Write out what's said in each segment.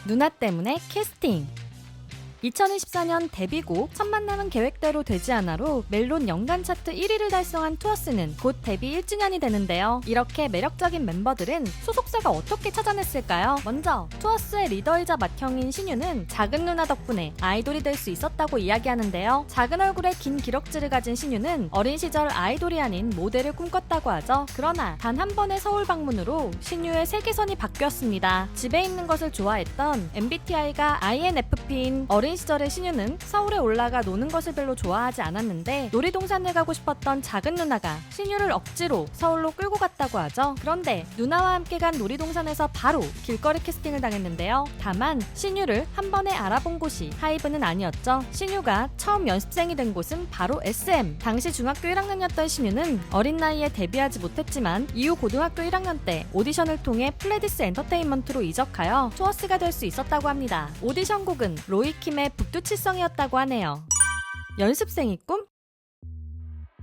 누나 때문에 캐스팅. 2024년 데뷔곡 첫 만남은 계획대로 되지 않아로 멜론 연간 차트 1위를 달성한 투어스는 곧 데뷔 1주년이 되는데요. 이렇게 매력적인 멤버들은 소속사가 어떻게 찾아냈을까요? 먼저 투어스의 리더이자 맏형인 신유는 작은 누나 덕분에 아이돌이 될 수 있었다고 이야기하는데요. 작은 얼굴에 긴 기럭지를 가진 신유는 어린 시절 아이돌이 아닌 모델을 꿈꿨다고 하죠. 그러나 단 한 번의 서울 방문으로 신유의 세계선이 바뀌었습니다. 집에 있는 것을 좋아했던 MBTI가 INFP인 어린 시절의 신유는 서울에 올라가 노는 것을 별로 좋아하지 않았는데 놀이동산을 가고 싶었던 작은 누나가 신유를 억지로 서울로 끌고 갔다고 하죠. 그런데 누나와 함께 간 놀이동산에서 바로 길거리 캐스팅을 당했는데요. 다만 신유를 한 번에 알아본 곳이 하이브는 아니었죠. 신유가 처음 연습생이 된 곳은 바로 SM. 당시 중학교 1학년이었던 신유는 어린 나이에 데뷔하지 못했지만 이후 고등학교 1학년 때 오디션을 통해 플레디스 엔터테인먼트로 이적하여 투어스가 될 수 있었다고 합니다. 오디션 곡은 로이킴의 북두칠성이었다고 하네요. 연습생이 꿈?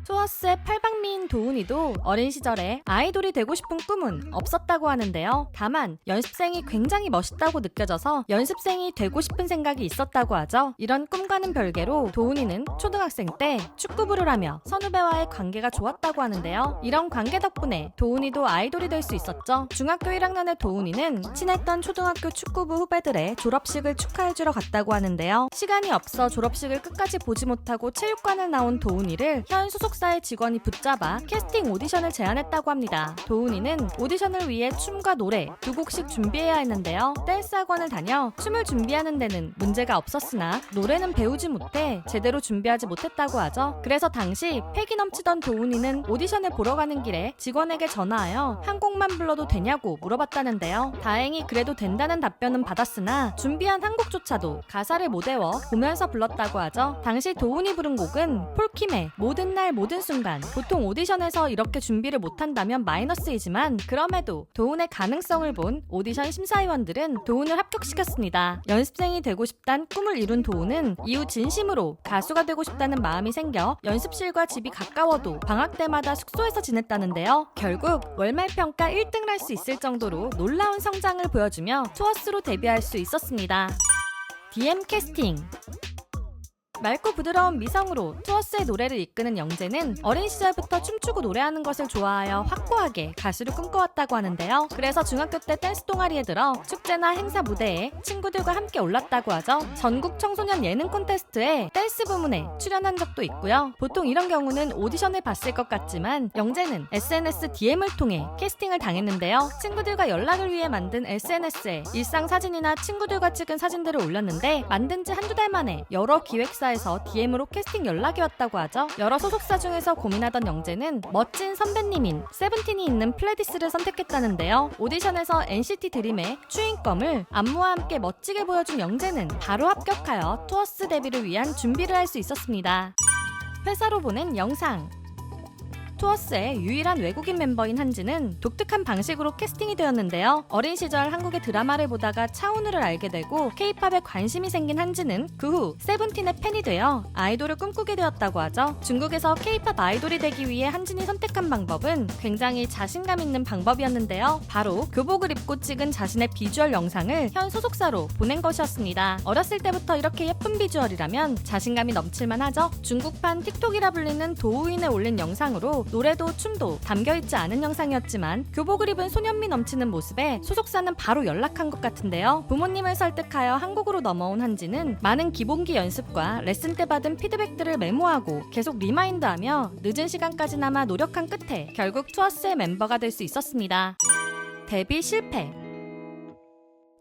투어스의 팔방미인 도훈이도 어린 시절에 아이돌이 되고 싶은 꿈은 없었다고 하는데요. 다만 연습생이 굉장히 멋있다고 느껴져서 연습생이 되고 싶은 생각이 있었다고 하죠. 이런 꿈과는 별개로 도훈이는 초등학생 때 축구부를 하며 선후배와의 관계가 좋았다고 하는데요. 이런 관계 덕분에 도훈이도 아이돌이 될 수 있었죠. 중학교 1학년의 도훈이는 친했던 초등학교 축구부 후배들의 졸업식을 축하해주러 갔다고 하는데요. 시간이 없어 졸업식을 끝까지 보지 못하고 체육관을 나온 도훈이를 현 소속사의 직원이 붙잡아 캐스팅 오디션을 제안했다고 합니다. 도훈이는 오디션을 위해 춤과 노래 두 곡씩 준비해야 했는데요. 댄스 학원을 다녀 춤을 준비하는 데는 문제가 없었으나 노래는 배우지 못해 제대로 준비하지 못했다고 하죠. 그래서 당시 패기 넘치던 도훈이는 오디션을 보러 가는 길에 직원에게 전화하여 한 곡만 불러도 되냐고 물어봤다는데요. 다행히 그래도 된다는 답변은 받았으나 준비한 한 곡조차도 가사를 못 외워 보면서 불렀다고 하죠. 당시 도훈이 부른 곡은 폴킴의 모든 날 모든 순간. 보통 오디션에서 이렇게 준비를 못한다면 마이너스이지만 그럼에도 도훈의 가능성을 본 오디션 심사위원들은 도훈을 합격시켰습니다. 연습생이 되고 싶단 꿈을 이룬 도훈은 이후 진심으로 가수가 되고 싶다는 마음이 생겨 연습실과 집이 가까워도 방학 때마다 숙소에서 지냈다는데요. 결국 월말평가 1등을 할 수 있을 정도로 놀라운 성장을 보여주며 투어스로 데뷔할 수 있었습니다. DM 캐스팅. 맑고 부드러운 미성으로 투어스의 노래를 이끄는 영재는 어린 시절부터 춤추고 노래하는 것을 좋아하여 확고하게 가수를 꿈꿔왔다고 하는데요. 그래서 중학교 때 댄스 동아리에 들어 축제나 행사 무대에 친구들과 함께 올랐다고 하죠. 전국 청소년 예능 콘테스트에 댄스 부문에 출연한 적도 있고요. 보통 이런 경우는 오디션을 봤을 것 같지만 영재는 SNS DM을 통해 캐스팅을 당했는데요. 친구들과 연락을 위해 만든 SNS에 일상 사진이나 친구들과 찍은 사진들을 올렸는데 만든 지 한두 달 만에 여러 기획사에서 DM으로 캐스팅 연락이 왔다고 하죠. 여러 소속사 중에서 고민하던 영재는 멋진 선배님인 세븐틴이 있는 플레디스를 선택했다는데요. 오디션에서 NCT 드림의 추인검을 안무와 함께 멋지게 보여준 영재는 바로 합격하여 투어스 데뷔를 위한 준비를 할 수 있었습니다. 회사로 보낸 영상. 투어스의 유일한 외국인 멤버인 한지는 독특한 방식으로 캐스팅이 되었는데요. 어린 시절 한국의 드라마를 보다가 차은우를 알게 되고 K-팝에 관심이 생긴 한지는 그 후 세븐틴의 팬이 되어 아이돌을 꿈꾸게 되었다고 하죠. 중국에서 K-팝 아이돌이 되기 위해 한진이 선택한 방법은 굉장히 자신감 있는 방법이었는데요. 바로 교복을 입고 찍은 자신의 비주얼 영상을 현 소속사로 보낸 것이었습니다. 어렸을 때부터 이렇게 예쁜 비주얼이라면 자신감이 넘칠만 하죠. 중국판 틱톡이라 불리는 도우인에 올린 영상으로 노래도 춤도 담겨있지 않은 영상이었지만 교복을 입은 소년미 넘치는 모습에 소속사는 바로 연락한 것 같은데요. 부모님을 설득하여 한국으로 넘어온 한지는 많은 기본기 연습과 레슨 때 받은 피드백들을 메모하고 계속 리마인드하며 늦은 시간까지나마 노력한 끝에 결국 투어스의 멤버가 될 수 있었습니다. 데뷔 실패.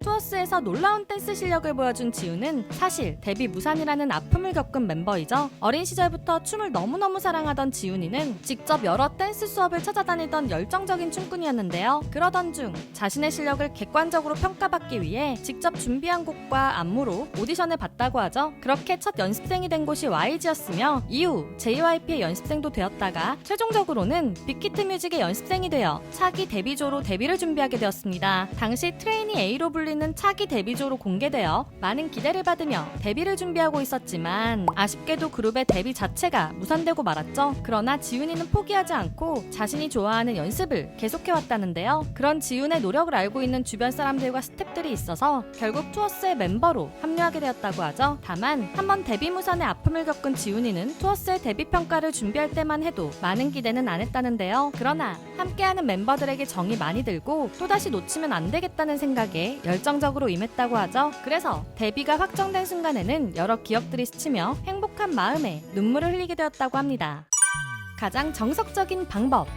투어스에서 놀라운 댄스 실력을 보여준 지우는 사실 데뷔 무산이라는 아픔을 겪은 멤버이죠. 어린 시절부터 춤을 너무너무 사랑하던 지훈이는 직접 여러 댄스 수업을 찾아다니던 열정적인 춤꾼이었는데요. 그러던 중 자신의 실력을 객관적으로 평가받기 위해 직접 준비한 곡과 안무로 오디션을 봤다고 하죠. 그렇게 첫 연습생이 된 곳이 YG였으며 이후 JYP의 연습생도 되었다가 최종적으로는 빅히트 뮤직의 연습생이 되어 차기 데뷔조로 데뷔를 준비하게 되었습니다. 당시 트레이니 A로 불린 있는 차기 데뷔조로 공개되어 많은 기대를 받으며 데뷔를 준비하고 있었지만 아쉽게도 그룹의 데뷔 자체가 무산되고 말았죠. 그러나 지훈이는 포기하지 않고 자신이 좋아하는 연습을 계속해왔다는데요. 그런 지훈의 노력을 알고 있는 주변 사람들과 스태프들이 있어서 결국 투어스의 멤버로 합류하게 되었다고 하죠. 다만 한번 데뷔 무산의 아픔을 겪은 지훈이는 투어스의 데뷔 평가를 준비할 때만 해도 많은 기대는 안 했다는데요. 그러나 함께하는 멤버들에게 정이 많이 들고 또다시 놓치면 안 되겠다는 생각에 열정적으로 임했다고 하죠. 그래서 데뷔가 확정된 순간에는 여러 기억들이 스치며 행복한 마음에 눈물을 흘리게 되었다고 합니다. 가장 정석적인 방법.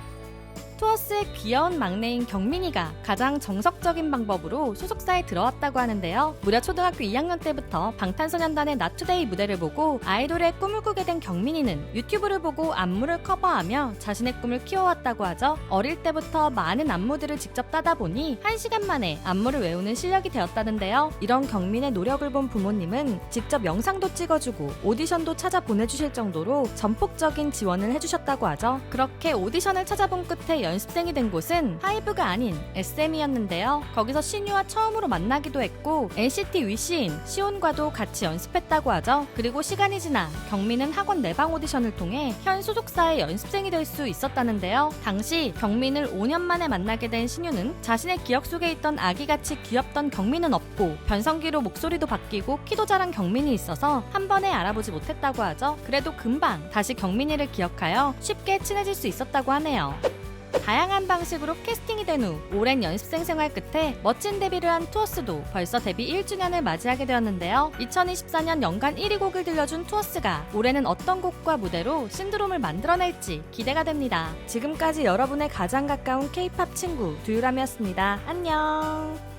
투어스의 귀여운 막내인 경민이가 가장 정석적인 방법으로 소속사에 들어왔다고 하는데요. 무려 초등학교 2학년 때부터 방탄소년단의 나투데이 무대를 보고 아이돌의 꿈을 꾸게 된 경민이는 유튜브를 보고 안무를 커버하며 자신의 꿈을 키워왔다고 하죠. 어릴 때부터 많은 안무들을 직접 따다 보니 1시간 만에 안무를 외우는 실력이 되었다는데요. 이런 경민의 노력을 본 부모님은 직접 영상도 찍어주고 오디션도 찾아 보내주실 정도로 전폭적인 지원을 해주셨다고 하죠. 그렇게 오디션을 찾아본 끝에 연습생이 된 곳은 하이브가 아닌 SM이었는데요. 거기서 신유와 처음으로 만나기도 했고 NCT 위시인 시온과도 같이 연습했다고 하죠. 그리고 시간이 지나 경민은 학원 내방 오디션을 통해 현 소속사의 연습생이 될 수 있었다는데요. 당시 경민을 5년 만에 만나게 된 신유는 자신의 기억 속에 있던 아기같이 귀엽던 경민은 없고 변성기로 목소리도 바뀌고 키도 자란 경민이 있어서 한 번에 알아보지 못했다고 하죠. 그래도 금방 다시 경민이를 기억하여 쉽게 친해질 수 있었다고 하네요. 다양한 방식으로 캐스팅이 된 후 오랜 연습생 생활 끝에 멋진 데뷔를 한 투어스도 벌써 데뷔 1주년을 맞이하게 되었는데요. 2024년 연간 1위 곡을 들려준 투어스가 올해는 어떤 곡과 무대로 신드롬을 만들어낼지 기대가 됩니다. 지금까지 여러분의 가장 가까운 K-팝 친구 두유람이었습니다. 안녕.